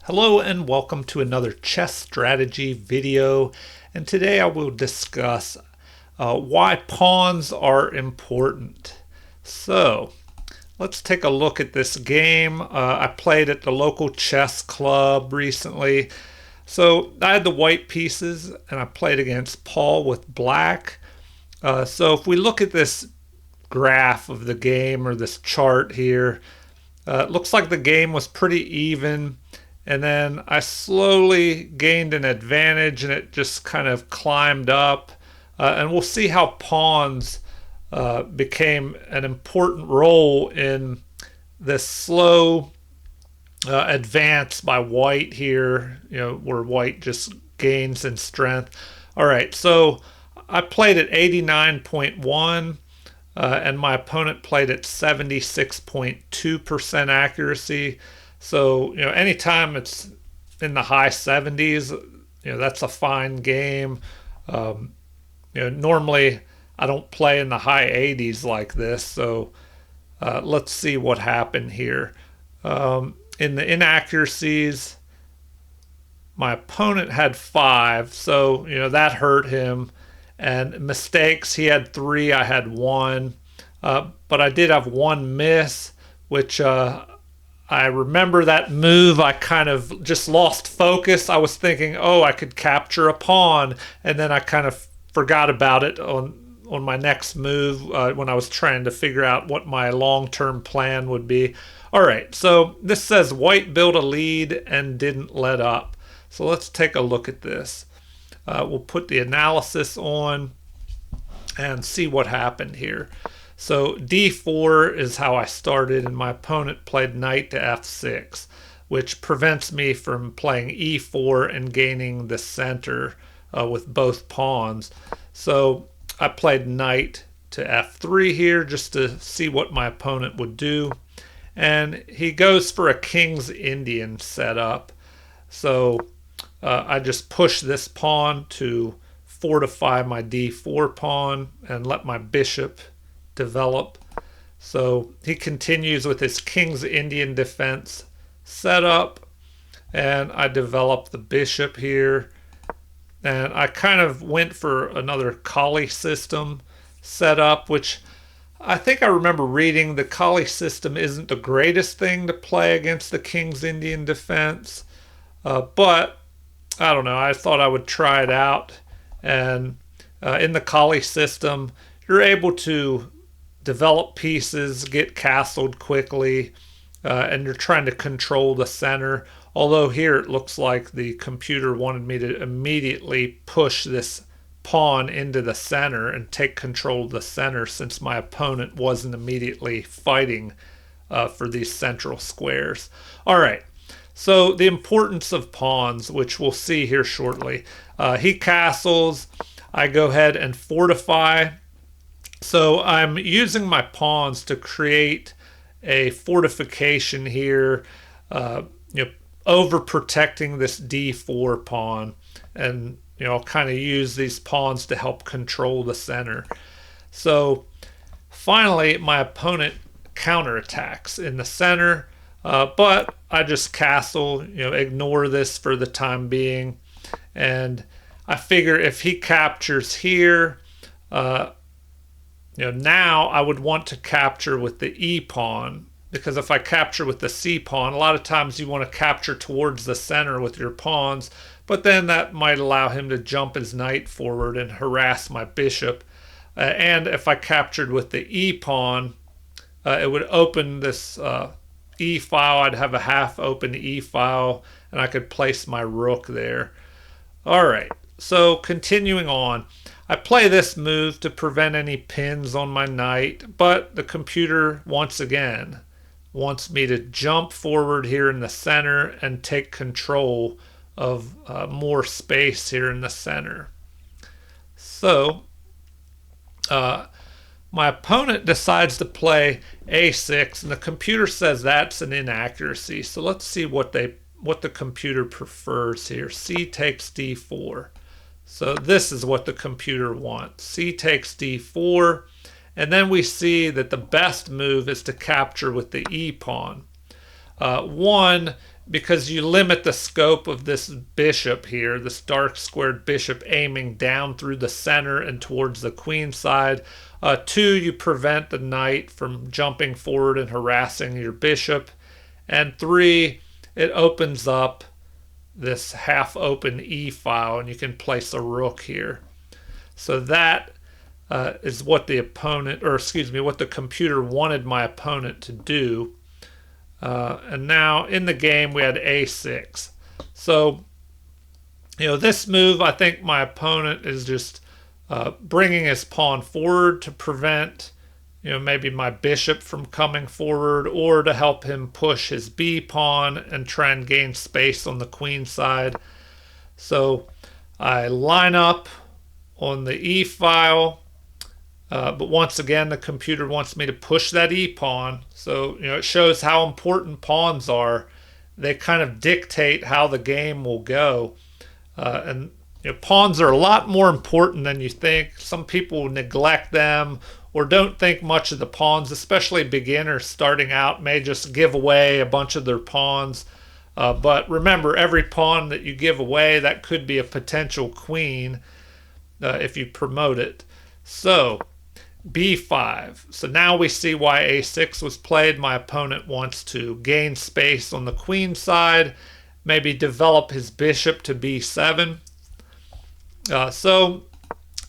Hello and welcome to another chess strategy video, and today I will discuss why pawns are important. So let's take a look at this game. I played at the local chess club recently. So I had the white pieces and I played against Paul with black. So if we look at this graph of the game or this chart here, it looks like the game was pretty even. And then I slowly gained an advantage and it just kind of climbed up. And we'll see how pawns became an important role in this slow advance by white here, where white just gains in strength. All right, so I played at 89.1 and my opponent played at 76.2% accuracy. So, anytime it's in the high 70s, that's a fine game. Normally I don't play in the high 80s like this. So let's see what happened here. In the inaccuracies, my opponent had 5. So, that hurt him. And mistakes, he had 3, I had 1. But I did have 1 miss, which I remember that move. I kind of just lost focus. I was thinking, oh, I could capture a pawn, and then I kind of forgot about it on my next move when I was trying to figure out what my long-term plan would be. All right, so this says white built a lead and didn't let up. So let's take a look at this. We'll put the analysis on and see what happened here. So d4 is how I started, and my opponent played knight to f6, which prevents me from playing e4 and gaining the center with both pawns. So I played knight to f3 here just to see what my opponent would do. And he goes for a King's Indian setup. So I just push this pawn to fortify my d4 pawn and let my bishop develop. So he continues with his King's Indian defense setup, and I develop the bishop here. And I kind of went for another Kali system setup, which I think I remember reading the Kali system isn't the greatest thing to play against the King's Indian defense. But I don't know, I thought I would try it out. And in the Kali system, you're able to develop pieces, get castled quickly, and you're trying to control the center. Although here it looks like the computer wanted me to immediately push this pawn into the center and take control of the center, since my opponent wasn't immediately fighting for these central squares. All right, so the importance of pawns, which we'll see here shortly. He castles, I go ahead and fortify. So I'm using my pawns to create a fortification here, overprotecting this d4 pawn, and I'll kind of use these pawns to help control the center. So finally, my opponent counterattacks in the center, but I just castle, ignore this for the time being, and I figure if he captures here, now I would want to capture with the E pawn, because if I capture with the C pawn, a lot of times you want to capture towards the center with your pawns, but then that might allow him to jump his knight forward and harass my bishop. And if I captured with the E pawn, it would open this E file. I'd have a half open E file, and I could place my rook there. All right, so continuing on. I play this move to prevent any pins on my knight, but the computer once again wants me to jump forward here in the center and take control of more space here in the center. So my opponent decides to play a6, and the computer says that's an inaccuracy. So let's see what the computer prefers here. C takes d4. So this is what the computer wants. C takes d4, and then we see that the best move is to capture with the E pawn. One, because you limit the scope of this bishop here, this dark squared bishop aiming down through the center and towards the queen side. 2, you prevent the knight from jumping forward and harassing your bishop. And 3, it opens up this half open E file and you can place a rook here. So that is what the opponent, or excuse me, what the computer wanted my opponent to do. And now in the game we had A6. So, this move, I think my opponent is just bringing his pawn forward to prevent, maybe my bishop from coming forward, or to help him push his B pawn and try and gain space on the queen side. So I line up on the E file. But once again, the computer wants me to push that E pawn. So, it shows how important pawns are. They kind of dictate how the game will go. And pawns are a lot more important than you think. Some people neglect them or don't think much of the pawns, especially beginners starting out may just give away a bunch of their pawns. But remember, every pawn that you give away, that could be a potential queen if you promote it. So B5. So now we see why A6 was played. My opponent wants to gain space on the queen side, maybe develop his bishop to B7. So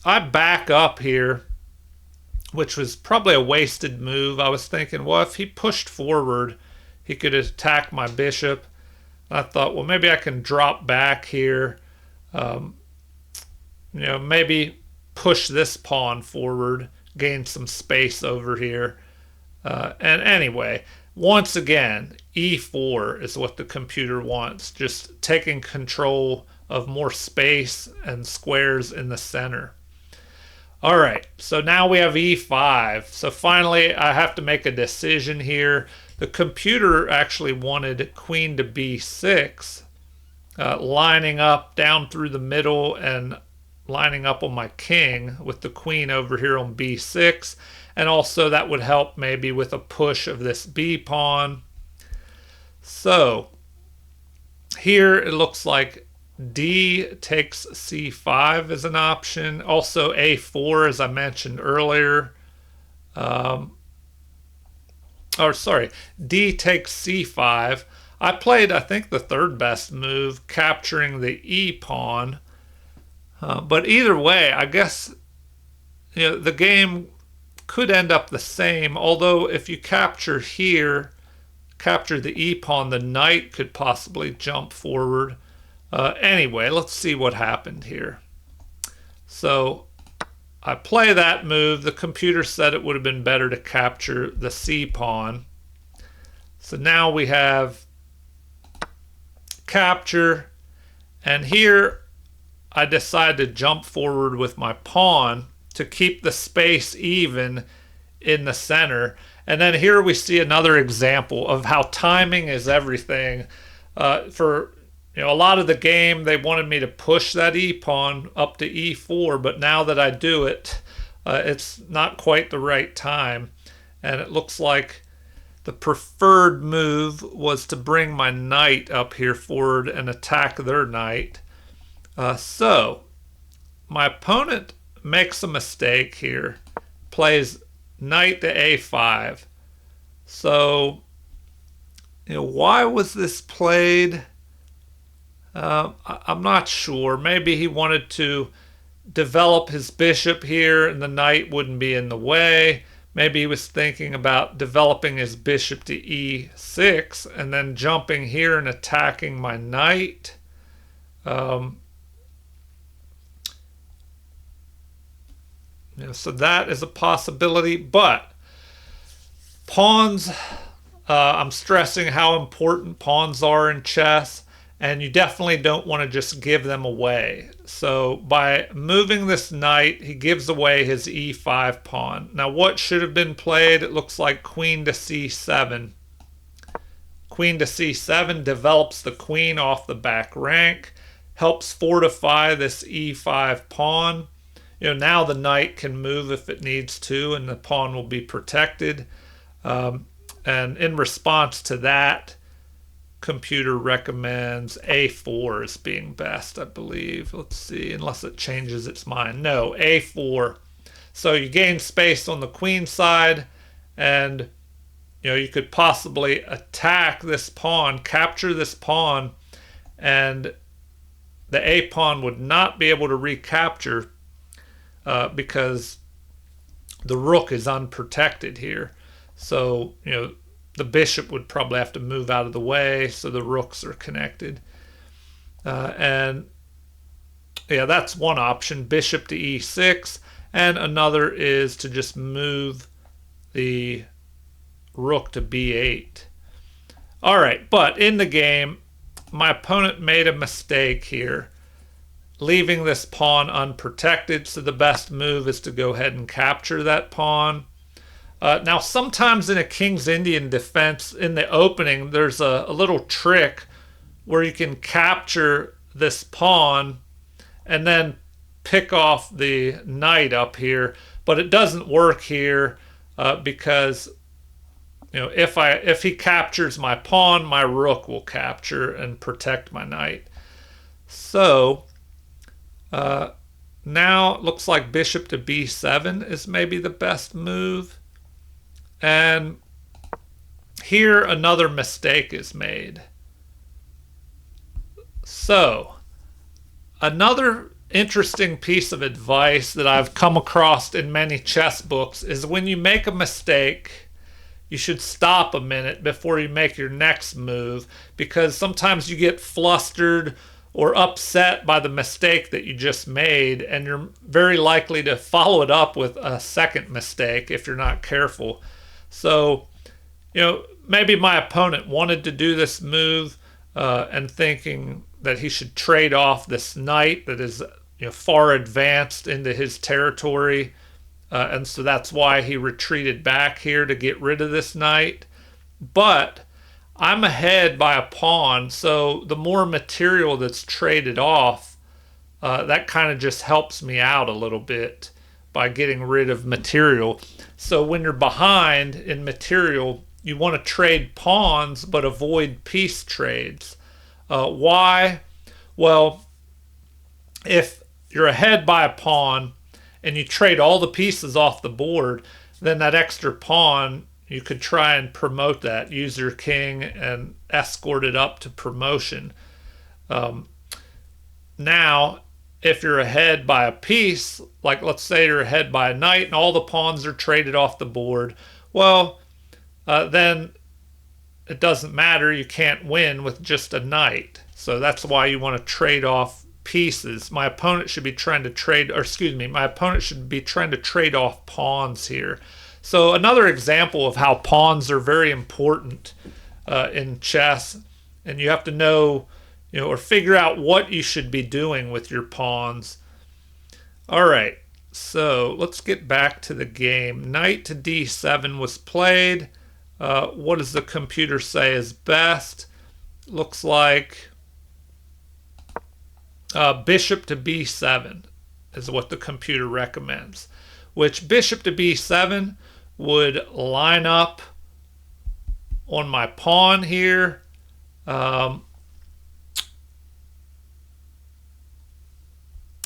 I back up here, which was probably a wasted move. I was thinking, well, if he pushed forward, he could attack my bishop. I thought, well, maybe I can drop back here. Maybe push this pawn forward, gain some space over here. And anyway, once again, E4 is what the computer wants, just taking control of more space and squares in the center. All right, so now we have E5. So finally, I have to make a decision here. The computer actually wanted queen to B6, lining up down through the middle and lining up on my king with the queen over here on B6. And also that would help maybe with a push of this B pawn. So here it looks like D takes C5 as an option. Also A4, as I mentioned earlier. D takes C5. I played, I think, the third best move, capturing the E pawn. But either way, I guess the game could end up the same. Although if you capture here, capture the E pawn, the knight could possibly jump forward. Anyway, let's see what happened here. So I play that move. The computer said it would have been better to capture the C pawn. So now we have capture, and here I decide to jump forward with my pawn to keep the space even in the center. And then here we see another example of how timing is everything. For a lot of the game, they wanted me to push that E pawn up to E4, but now that I do it, it's not quite the right time. And it looks like the preferred move was to bring my knight up here forward and attack their knight. So my opponent makes a mistake here, plays knight to A5. So, why was this played? I'm not sure. Maybe he wanted to develop his bishop here and the knight wouldn't be in the way. Maybe he was thinking about developing his bishop to E6 and then jumping here and attacking my knight. So that is a possibility, but pawns, I'm stressing how important pawns are in chess, and you definitely don't want to just give them away. So by moving this knight, he gives away his E5 pawn. Now what should have been played? It looks like queen to C7. Queen to C7 develops the queen off the back rank, helps fortify this E5 pawn. Now the knight can move if it needs to, and the pawn will be protected. And in response to that, computer recommends a4 as being best, I believe. Let's see, unless it changes its mind. No, a4. So you gain space on the queen side, and you could possibly attack this pawn, capture this pawn, and the a pawn would not be able to recapture because the rook is unprotected here. So, the bishop would probably have to move out of the way so the rooks are connected. And yeah, that's one option, bishop to e6. And another is to just move the rook to b8. All right, but in the game, my opponent made a mistake here, leaving this pawn unprotected. So the best move is to go ahead and capture that pawn. Now, sometimes in a King's Indian defense, in the opening, there's a little trick where you can capture this pawn and then pick off the knight up here. But it doesn't work here because if he captures my pawn, my rook will capture and protect my knight. So now it looks like bishop to b7 is maybe the best move. And here another mistake is made. So, another interesting piece of advice that I've come across in many chess books is when you make a mistake, you should stop a minute before you make your next move, because sometimes you get flustered or upset by the mistake that you just made, and you're very likely to follow it up with a second mistake if you're not careful. So, maybe my opponent wanted to do this move and thinking that he should trade off this knight that is far advanced into his territory. And so that's why he retreated back here to get rid of this knight. But I'm ahead by a pawn, so the more material that's traded off, that kind of just helps me out a little bit by getting rid of material. So when you're behind in material, you want to trade pawns but avoid piece trades. Why? Well, if you're ahead by a pawn and you trade all the pieces off the board, then that extra pawn, you could try and promote that. Use your king and escort it up to promotion. Now, if you're ahead by a piece, like let's say you're ahead by a knight and all the pawns are traded off the board, well, then it doesn't matter. You can't win with just a knight. So that's why you want to trade off pieces. My opponent should be trying to trade off pawns here. So another example of how pawns are very important in chess, and you have to know, or figure out what you should be doing with your pawns. All right, so let's get back to the game. Knight to d7 was played. What does the computer say is best? Looks like bishop to b7 is what the computer recommends, which bishop to b7 would line up on my pawn here.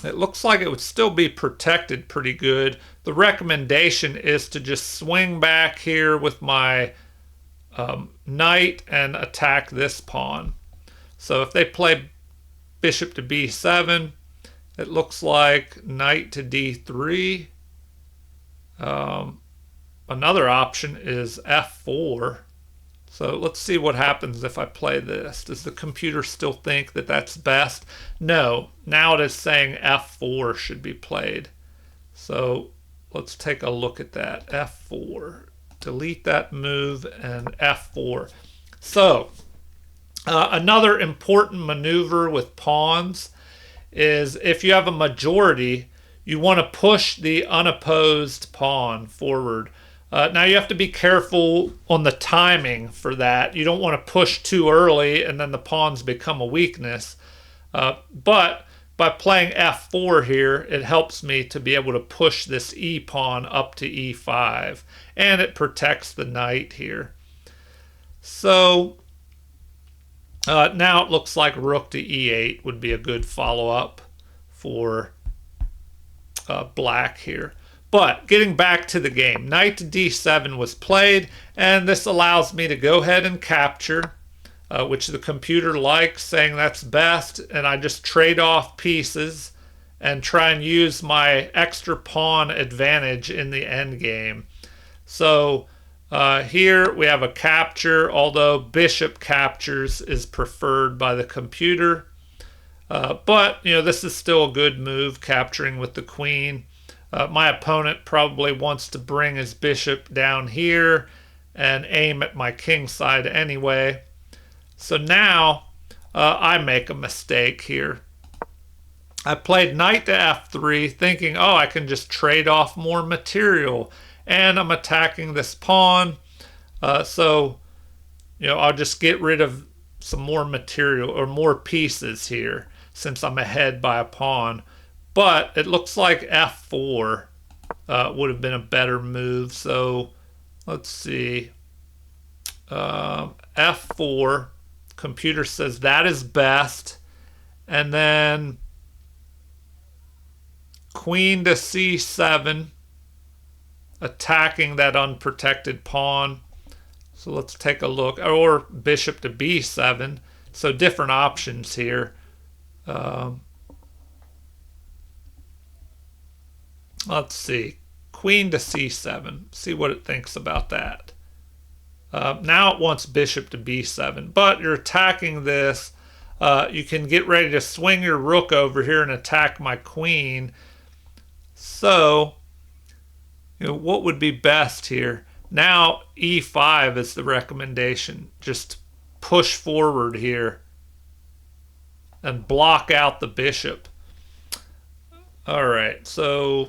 It looks like it would still be protected pretty good. The recommendation is to just swing back here with my knight and attack this pawn. So if they play bishop to b7, it looks like knight to d3. Another option is f4. So let's see what happens if I play this. Does the computer still think that that's best? No. Now it is saying f4 should be played. So let's take a look at that. f4. Delete that move and f4. So another important maneuver with pawns is if you have a majority, you want to push the unopposed pawn forward. Now you have to be careful on the timing for that. You don't want to push too early and then the pawns become a weakness. But by playing f4 here, it helps me to be able to push this e pawn up to e5. And it protects the knight here. So Now it looks like rook to e8 would be a good follow-up for black here. But getting back to the game, knight to d7 was played, and this allows me to go ahead and capture, which the computer likes, saying that's best, and I just trade off pieces and try and use my extra pawn advantage in the end game. So here we have a capture, although bishop captures is preferred by the computer. But, you know, this is still a good move, capturing with the queen. My opponent probably wants to bring his bishop down here and aim at my king side anyway. So now I make a mistake here. I played knight to f3 thinking, oh, I can just trade off more material. And I'm attacking this pawn. So, you know, I'll just get rid of some more material or more pieces here since I'm ahead by a pawn. But it looks like f4 would have been a better move. So let's see. F4. Computer says that is best. And then queen to c7. Attacking that unprotected pawn. So let's take a look. Or bishop to b7. So different options here. Let's see. Queen to c7. See what it thinks about that. Now it wants bishop to b7. But you're attacking this. You can get ready to swing your rook over here and attack my queen. So, you know, what would be best here? Now e5 is the recommendation. Just push forward here and block out the bishop. All right, so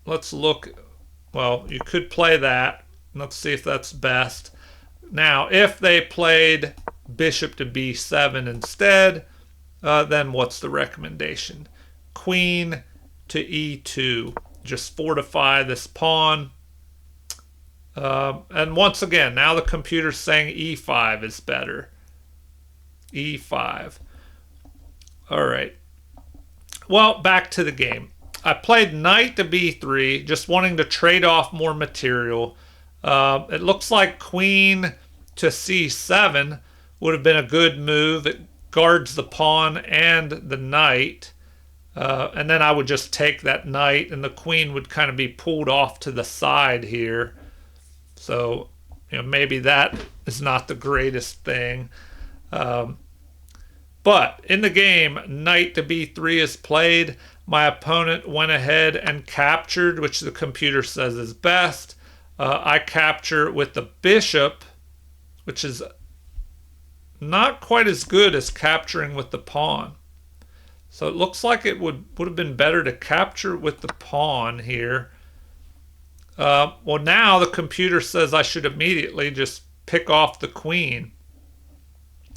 let's look. Well, you could play that. Let's see if that's best. Now, if they played bishop to b7 instead, then what's the recommendation? Queen to e2. Just fortify this pawn. And once again, now the computer's saying e5 is better. e5. All right. Well, back to the game. I played knight to b3, just wanting to trade off more material. It looks like queen to c7 would have been a good move. It guards the pawn and the knight. And then I would just take that knight, and the queen would kind of be pulled off to the side here. So, you know, maybe that is not the greatest thing. But in the game, knight to b3 is played. My opponent went ahead and captured, which the computer says is best. I capture with the bishop, which is not quite as good as capturing with the pawn. So it looks like it would have been better to capture with the pawn here. Well, now the computer says I should immediately just pick off the queen.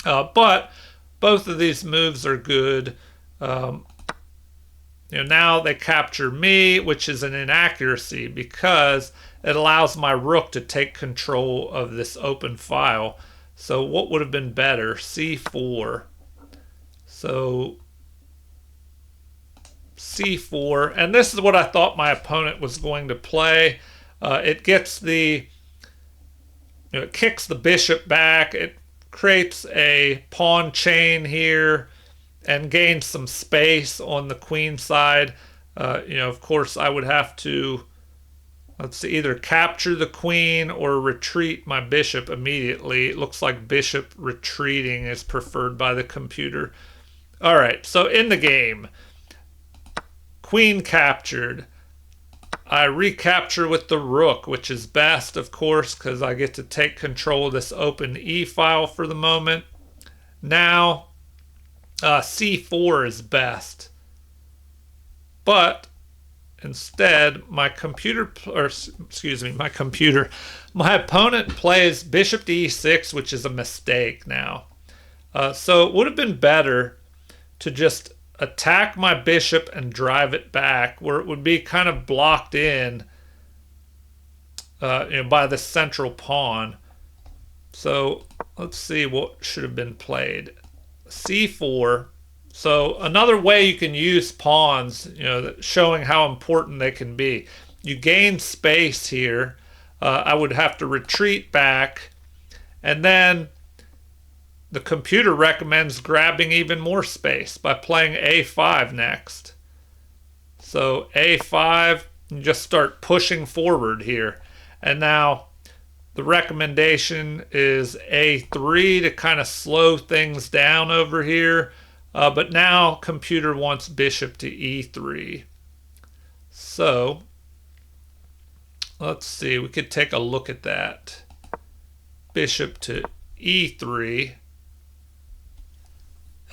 But both of these moves are good. You know, now they capture me, which is an inaccuracy because it allows my rook to take control of this open file. So what would have been better? C4. So C4, and this is what I thought my opponent was going to play. It gets the, you know, it kicks the bishop back. It creates a pawn chain here and gains some space on the queen side. You know, of course, I would have to, let's see, either capture the queen or retreat my bishop immediately. It looks like bishop retreating is preferred by the computer. All right, so in the game, queen captured. I recapture with the rook, which is best, of course, because I get to take control of this open e file for the moment. Now, c4 is best. But instead, my opponent plays bishop to e6, which is a mistake now. So it would have been better to just attack my bishop and drive it back, where it would be kind of blocked in you know, by the central pawn. So let's see what should have been played. C4. So another way you can use pawns, showing how important they can be. You gain space here. I would have to retreat back, and then the computer recommends grabbing even more space by playing A5 next. So A5, you just start pushing forward here. And now the recommendation is A3 to kind of slow things down over here. But now computer wants bishop to E3. So let's see, we could take a look at that. Bishop to E3.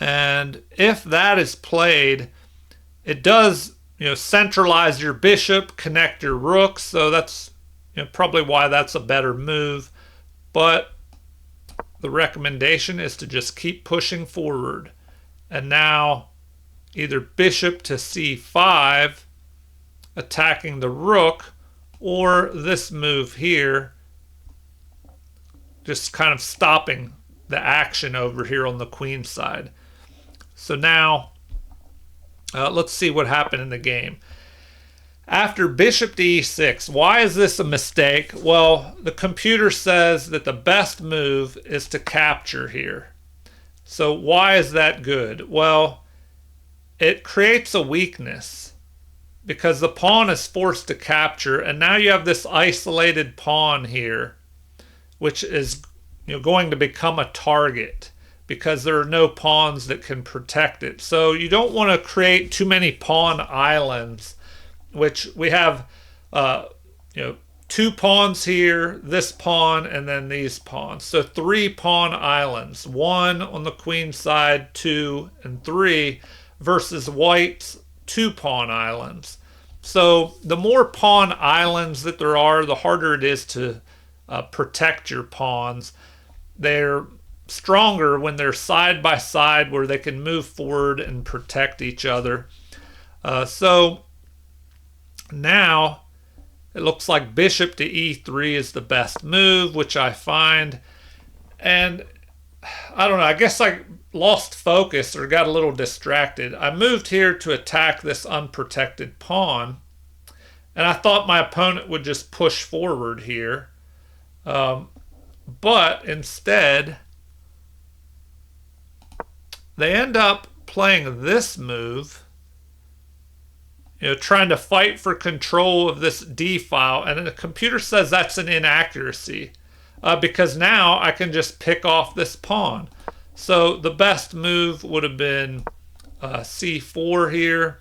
And if that is played, it does, centralize your bishop, connect your rooks. So that's probably why that's a better move. But the recommendation is to just keep pushing forward. And now either bishop to C5, attacking the rook, or this move here, just kind of stopping the action over here on the queen side. So now, let's see what happened in the game. After bishop to e6, why is this a mistake? Well, the computer says that the best move is to capture here. So why is that good? Well, it creates a weakness because the pawn is forced to capture, and now you have this isolated pawn here, which is going to become a target because there are no pawns that can protect it. So you don't want to create too many pawn islands, which we have, 2 pawns here, this pawn, and then these pawns. So 3 pawn islands, 1 on the queen side, 2 and 3, versus white's 2 pawn islands. So the more pawn islands that there are, the harder it is to protect your pawns. They're stronger when they're side by side where they can move forward and protect each other. So now it looks like bishop to e3 is the best move, which I find. And I don't know, I guess I lost focus or got a little distracted. I moved here to attack this unprotected pawn, and I thought my opponent would just push forward here. But instead, they end up playing this move, trying to fight for control of this D file. And the computer says that's an inaccuracy because now I can just pick off this pawn. So the best move would have been C4 here.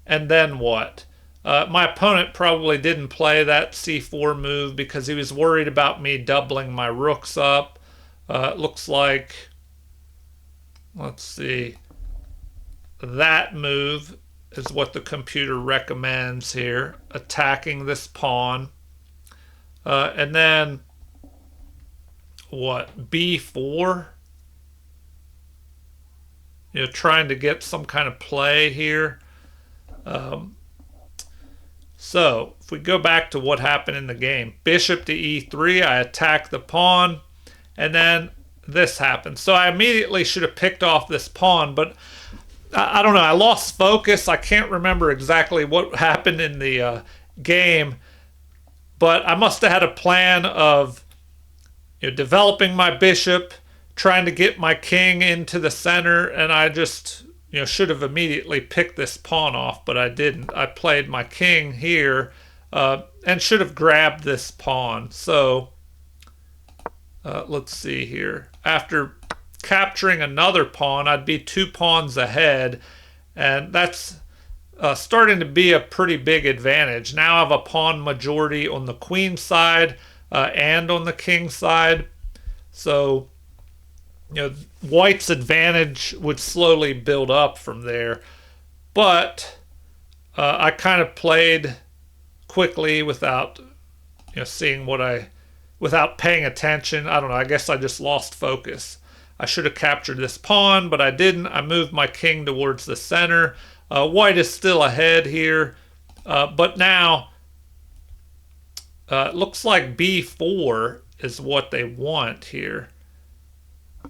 And then what? My opponent probably didn't play that C4 move because he was worried about me doubling my rooks up. It looks like, let's see, that move is what the computer recommends here, attacking this pawn. And then what, B4? Trying to get some kind of play here. So if we go back to what happened in the game, bishop to e3, I attack the pawn, and then this happened. So I immediately should have picked off this pawn, but I don't know, I lost focus. I can't remember exactly what happened in the game, but I must have had a plan of developing my bishop, trying to get my king into the center, and I just should have immediately picked this pawn off, but I didn't. I played my king here and should have grabbed this pawn. So let's see here. After capturing another pawn, I'd be 2 pawns ahead, and that's starting to be a pretty big advantage. Now I have a pawn majority on the queen side and on the king side. So white's advantage would slowly build up from there. But I kind of played quickly without seeing without paying attention. I don't know, I guess I just lost focus. I should have captured this pawn, but I didn't. I moved my king towards the center. White is still ahead here, but now it looks like b4 is what they want here.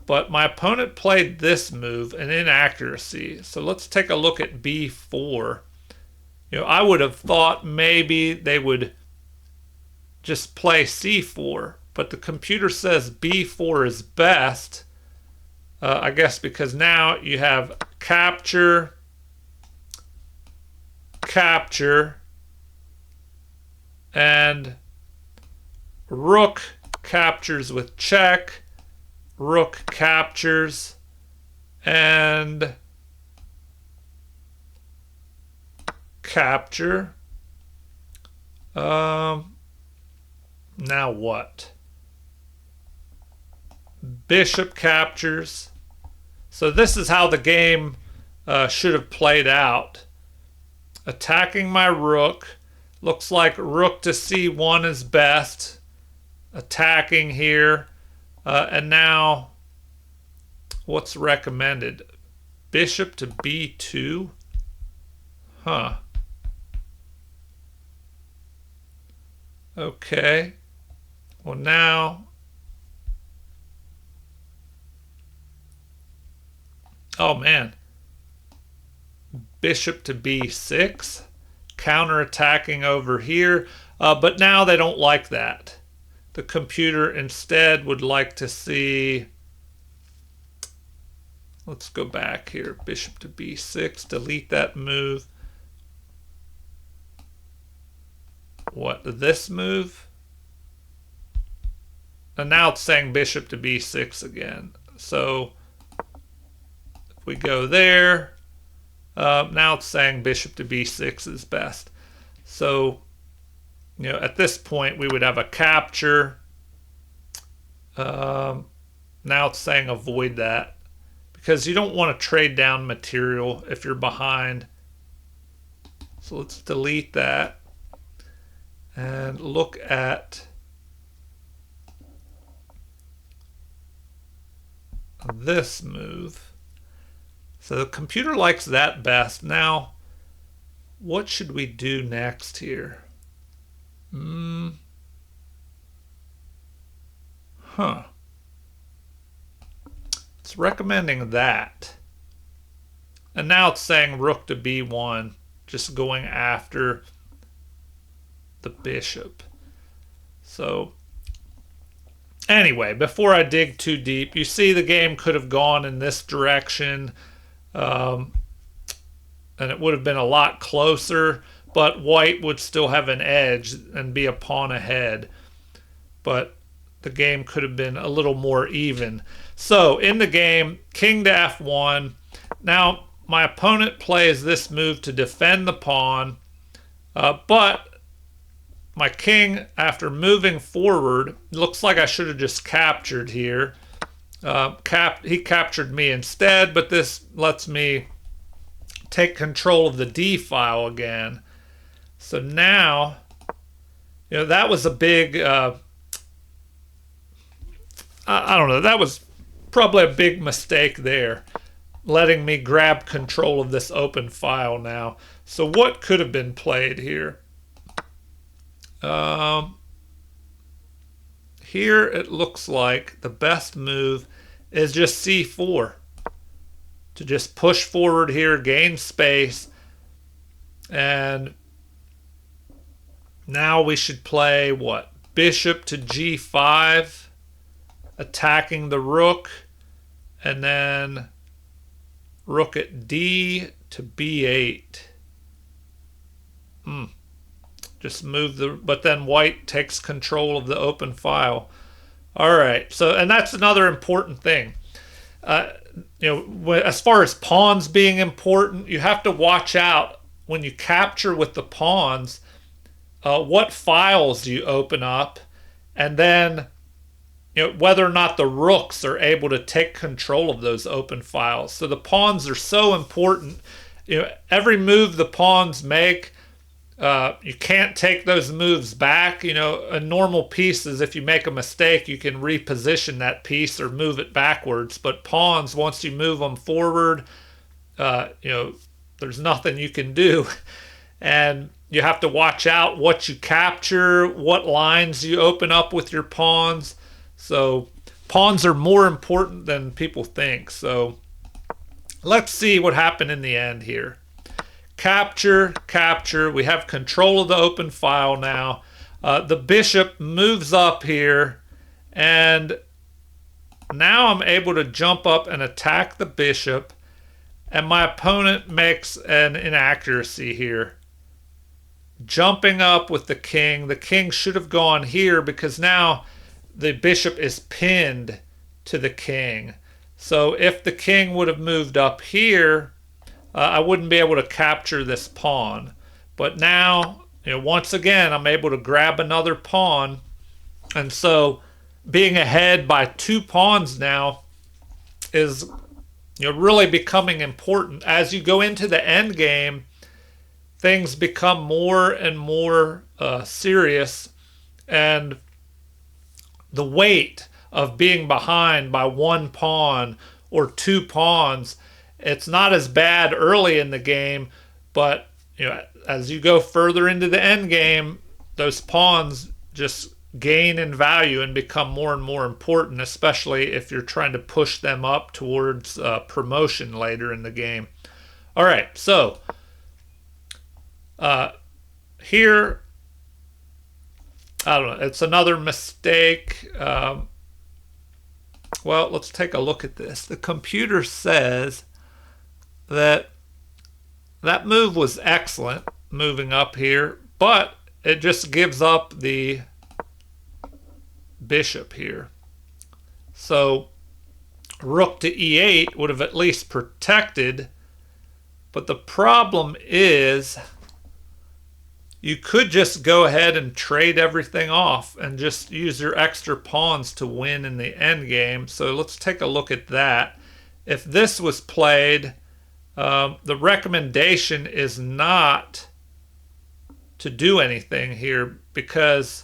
But my opponent played this move, an inaccuracy. So let's take a look at b4. I would have thought maybe they would just play c4, but the computer says b4 is best. I guess because now you have capture, capture, and rook captures with check, rook captures, and capture. Now what? Bishop captures. So this is how the game should have played out. Attacking my rook. Looks like rook to c1 is best. Attacking here. And now, what's recommended? Bishop to b2? Huh. Okay. Well, now... Oh, man. Bishop to b6. Counterattacking over here. But now they don't like that. The computer instead would like to see... Let's go back here. Bishop to b6. Delete that move. What? This move? And now it's saying bishop to b6 again. So... if we go there, now it's saying bishop to b6 is best. So, at this point we would have a capture. Now it's saying avoid that because you don't want to trade down material if you're behind. So let's delete that and look at this move. So the computer likes that best. Now, what should we do next here? It's recommending that. And now it's saying rook to b1, just going after the bishop. So, anyway, before I dig too deep, you see the game could have gone in this direction. And it would have been a lot closer, but white would still have an edge and be a pawn ahead. But the game could have been a little more even. So in the game, king to f1. Now my opponent plays this move to defend the pawn, but my king, after moving forward, looks like I should have just captured here. He captured me instead, but this lets me take control of the D file again. So now, that was a big, I don't know, that was probably a big mistake there, letting me grab control of this open file now. So what could have been played here? Here it looks like the best move is just c4. To just push forward here, gain space. And now we should play what? Bishop to g5, attacking the rook. And then rook at d to b8. Just move but then white takes control of the open file. All right, so, and that's another important thing. As far as pawns being important, you have to watch out when you capture with the pawns, what files you open up, and then, whether or not the rooks are able to take control of those open files. So the pawns are so important. Every move the pawns make, you can't take those moves back. A normal piece is if you make a mistake, you can reposition that piece or move it backwards. But pawns, once you move them forward, there's nothing you can do. And you have to watch out what you capture, what lines you open up with your pawns. So pawns are more important than people think. So let's see what happened in the end here. Capture, capture. We have control of the open file now. The bishop moves up here, and now I'm able to jump up and attack the bishop, and my opponent makes an inaccuracy here. Jumping up with the king. The king should have gone here because now the bishop is pinned to the king. So if the king would have moved up here, I wouldn't be able to capture this pawn. But now, once again, I'm able to grab another pawn. And so being ahead by 2 pawns now is really becoming important. As you go into the end game, things become more and more serious. And the weight of being behind by 1 pawn or 2 pawns, it's not as bad early in the game, but as you go further into the end game, those pawns just gain in value and become more and more important, especially if you're trying to push them up towards promotion later in the game. All right, so here, I don't know, it's another mistake. Well, let's take a look at this. The computer says that move was excellent, moving up here, but it just gives up the bishop here. So rook to e8 would have at least protected, but the problem is you could just go ahead and trade everything off and just use your extra pawns to win in the end game. So let's take a look at that. If this was played, the recommendation is not to do anything here because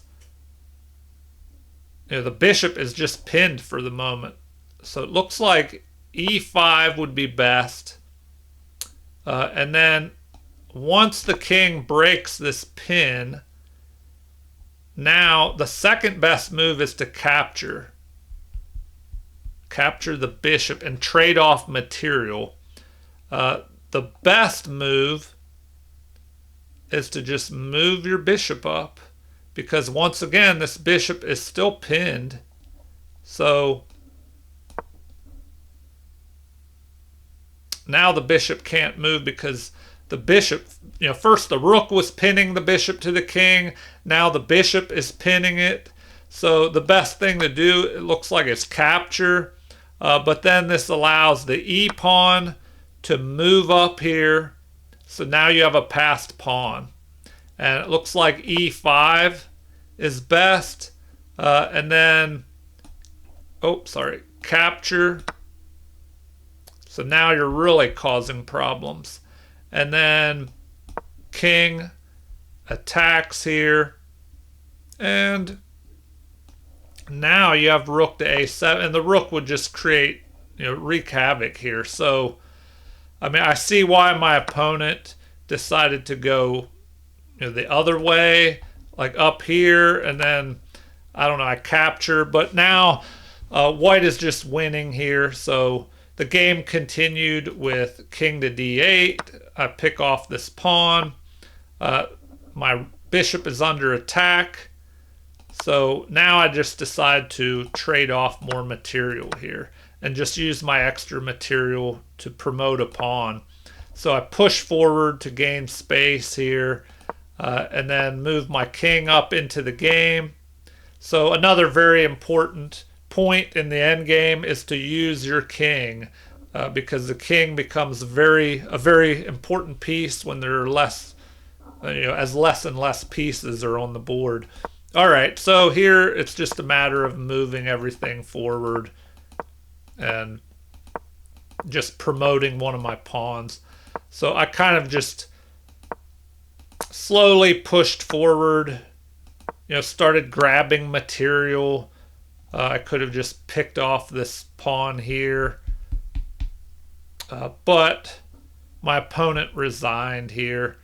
the bishop is just pinned for the moment. So it looks like e5 would be best. And then once the king breaks this pin, now the second best move is to capture the bishop and trade off material. The best move is to just move your bishop up, because once again this bishop is still pinned. So now the bishop can't move because the bishop, first the rook was pinning the bishop to the king. Now the bishop is pinning it. So the best thing to do, it looks like, is capture. But then this allows the e pawn to move up here. So now you have a passed pawn. And it looks like e5 is best. And then, capture. So now you're really causing problems. And then king attacks here. And now you have rook to a7. And the rook would just create, wreak havoc here. So, I see why my opponent decided to go the other way, like up here. And then, I capture. But now white is just winning here. So the game continued with king to d8. I pick off this pawn. My bishop is under attack. So now I just decide to trade off more material here and just use my extra material to promote a pawn. So I push forward to gain space here and then move my king up into the game. So another very important point in the end game is to use your king because the king becomes a very important piece when there are less, as less and less pieces are on the board. All right, so here it's just a matter of moving everything forward and just promoting one of my pawns. So I kind of just slowly pushed forward, started grabbing material. I could have just picked off this pawn here. But my opponent resigned here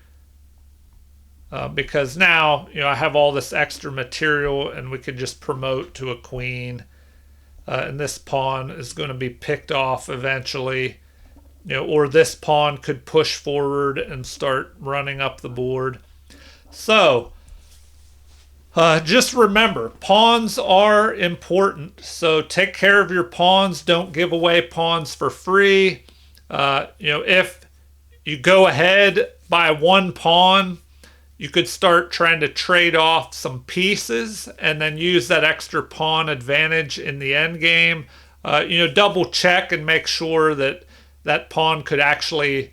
because now, I have all this extra material and we could just promote to a queen. and this pawn is going to be picked off eventually. Or this pawn could push forward and start running up the board. So just remember, pawns are important. So take care of your pawns. Don't give away pawns for free. If you go ahead by one pawn, you could start trying to trade off some pieces and then use that extra pawn advantage in the end game. Double check and make sure that that pawn could actually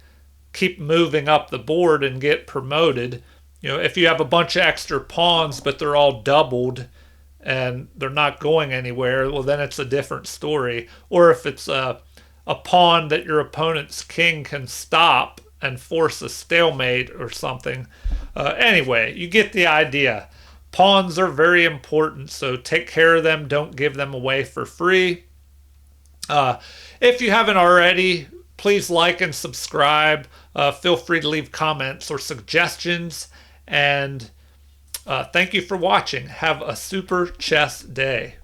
keep moving up the board and get promoted. If you have a bunch of extra pawns but they're all doubled and they're not going anywhere, well, then it's a different story. Or if it's a pawn that your opponent's king can stop and force a stalemate or something. Anyway, you get the idea. Pawns are very important, so take care of them. Don't give them away for free. If you haven't already, please like and subscribe. Feel free to leave comments or suggestions. And thank you for watching. Have a super chess day.